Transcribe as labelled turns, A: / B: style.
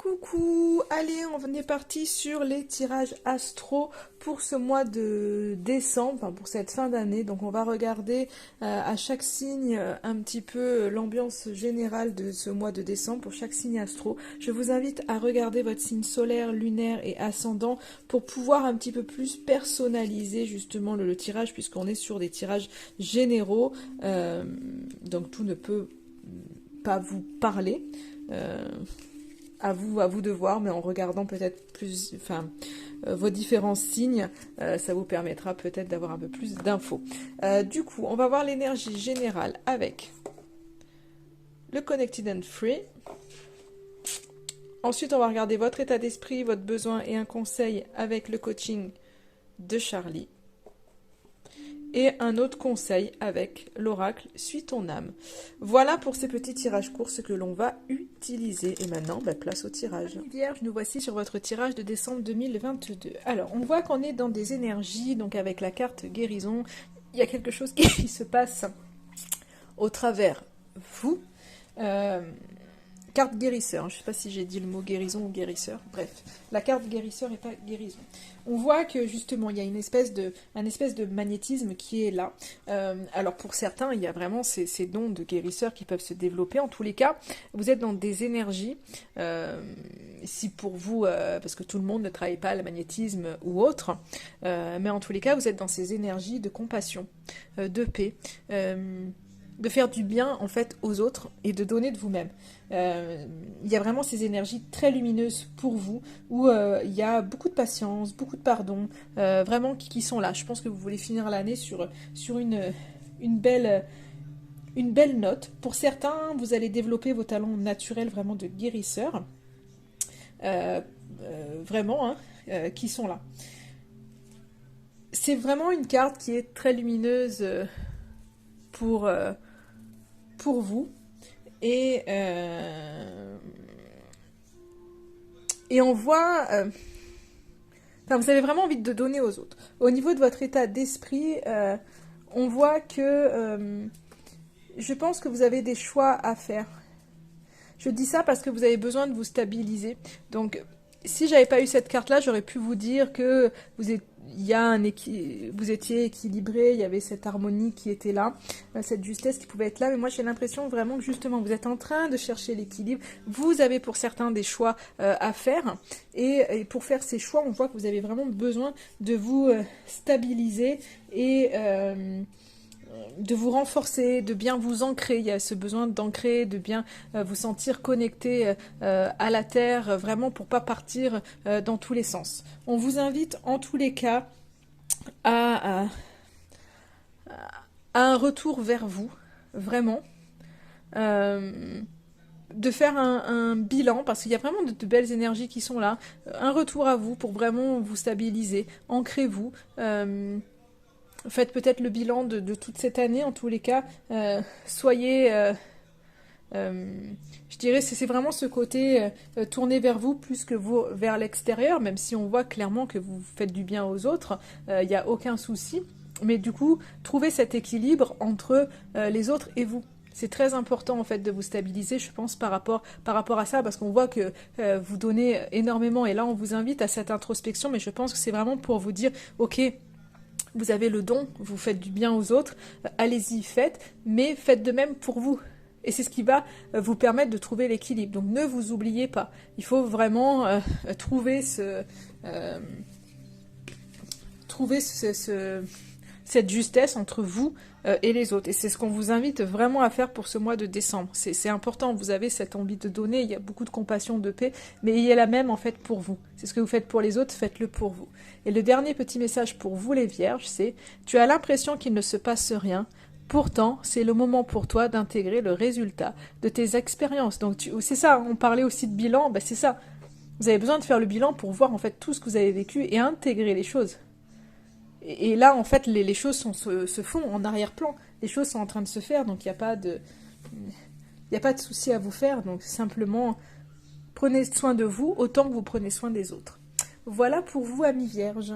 A: Coucou, allez, on est parti sur les tirages astro pour ce mois de décembre, enfin pour cette fin d'année. Donc on va regarder à chaque signe un petit peu l'ambiance générale de ce mois de décembre pour chaque signe astro. Je vous invite à regarder votre signe solaire, lunaire et ascendant pour pouvoir un petit peu plus personnaliser justement le tirage, puisqu'on est sur des tirages généraux. Donc tout ne peut pas vous parler. À vous de voir, mais en regardant peut-être plus, vos différents signes, ça vous permettra peut-être d'avoir un peu plus d'infos. Du coup, on va voir l'énergie générale avec le Connected and Free. Ensuite, on va regarder votre état d'esprit, votre besoin et un conseil avec le coaching de Charlie. Et un autre conseil avec l'oracle « Suis ton âme ». Voilà pour ces petits tirages courts, ce que l'on va utiliser. Et maintenant, place au tirage. Vierge, nous voici sur votre tirage de décembre 2022. Alors, on voit qu'on est dans des énergies, donc avec la carte guérison, il y a quelque chose qui se passe au travers vous. Carte guérisseur, je ne sais pas si j'ai dit le mot guérison ou guérisseur, bref, la carte guérisseur et pas guérison. On voit que justement il y a un espèce de magnétisme qui est là. Alors pour certains, il y a vraiment ces dons de guérisseur qui peuvent se développer. En tous les cas, vous êtes dans des énergies, si pour vous, parce que tout le monde ne travaille pas le magnétisme ou autre, mais en tous les cas, vous êtes dans ces énergies de compassion, de paix, de faire du bien en fait aux autres et de donner de vous-même. Il y a vraiment ces énergies très lumineuses pour vous, où il y a beaucoup de patience, beaucoup de pardon, vraiment qui sont là. Je pense que vous voulez finir l'année sur une belle note. Pour certains, vous allez développer vos talents naturels vraiment de guérisseur, vraiment, qui sont là. C'est vraiment une carte qui est très lumineuse pour vous. Et on voit... vous avez vraiment envie de donner aux autres. Au niveau de votre état d'esprit, on voit que... je pense que vous avez des choix à faire. Je dis ça parce que vous avez besoin de vous stabiliser. Donc, si j'avais pas eu cette carte-là, j'aurais pu vous dire que vous étiez équilibré, il y avait cette harmonie qui était là, cette justesse qui pouvait être là, mais moi j'ai l'impression vraiment que justement vous êtes en train de chercher l'équilibre, vous avez pour certains des choix à faire, et pour faire ces choix, on voit que vous avez vraiment besoin de vous stabiliser et de vous renforcer, de bien vous ancrer. Il y a ce besoin d'ancrer, de bien vous sentir connecté à la terre, vraiment pour pas partir dans tous les sens. On vous invite en tous les cas à un retour vers vous, vraiment. De faire un bilan, parce qu'il y a vraiment de belles énergies qui sont là. Un retour à vous pour vraiment vous stabiliser. Ancrez-vous. Faites peut-être le bilan de toute cette année, en tous les cas. Soyez... je dirais c'est vraiment ce côté tourné vers vous plus que vous vers l'extérieur, même si on voit clairement que vous faites du bien aux autres, il n'y a aucun souci. Mais du coup, trouvez cet équilibre entre les autres et vous. C'est très important en fait de vous stabiliser, je pense, par rapport à ça, parce qu'on voit que vous donnez énormément. Et là, on vous invite à cette introspection, mais je pense que c'est vraiment pour vous dire, ok, vous avez le don, vous faites du bien aux autres, allez-y, faites, mais faites de même pour vous. Et c'est ce qui va vous permettre de trouver l'équilibre. Donc ne vous oubliez pas. Il faut vraiment trouver cette justesse entre vous et les autres. Et c'est ce qu'on vous invite vraiment à faire pour ce mois de décembre. C'est important, vous avez cette envie de donner, il y a beaucoup de compassion, de paix, mais il y a la même en fait pour vous. C'est ce que vous faites pour les autres, faites-le pour vous. Et le dernier petit message pour vous les vierges, c'est « Tu as l'impression qu'il ne se passe rien, pourtant c'est le moment pour toi d'intégrer le résultat de tes expériences. » Donc c'est ça, on parlait aussi de bilan, c'est ça. Vous avez besoin de faire le bilan pour voir en fait tout ce que vous avez vécu et intégrer les choses. Et là, en fait, les choses se font en arrière-plan. Les choses sont en train de se faire, donc il n'y a pas de souci à vous faire. Donc simplement, prenez soin de vous autant que vous prenez soin des autres. Voilà pour vous, amis vierges.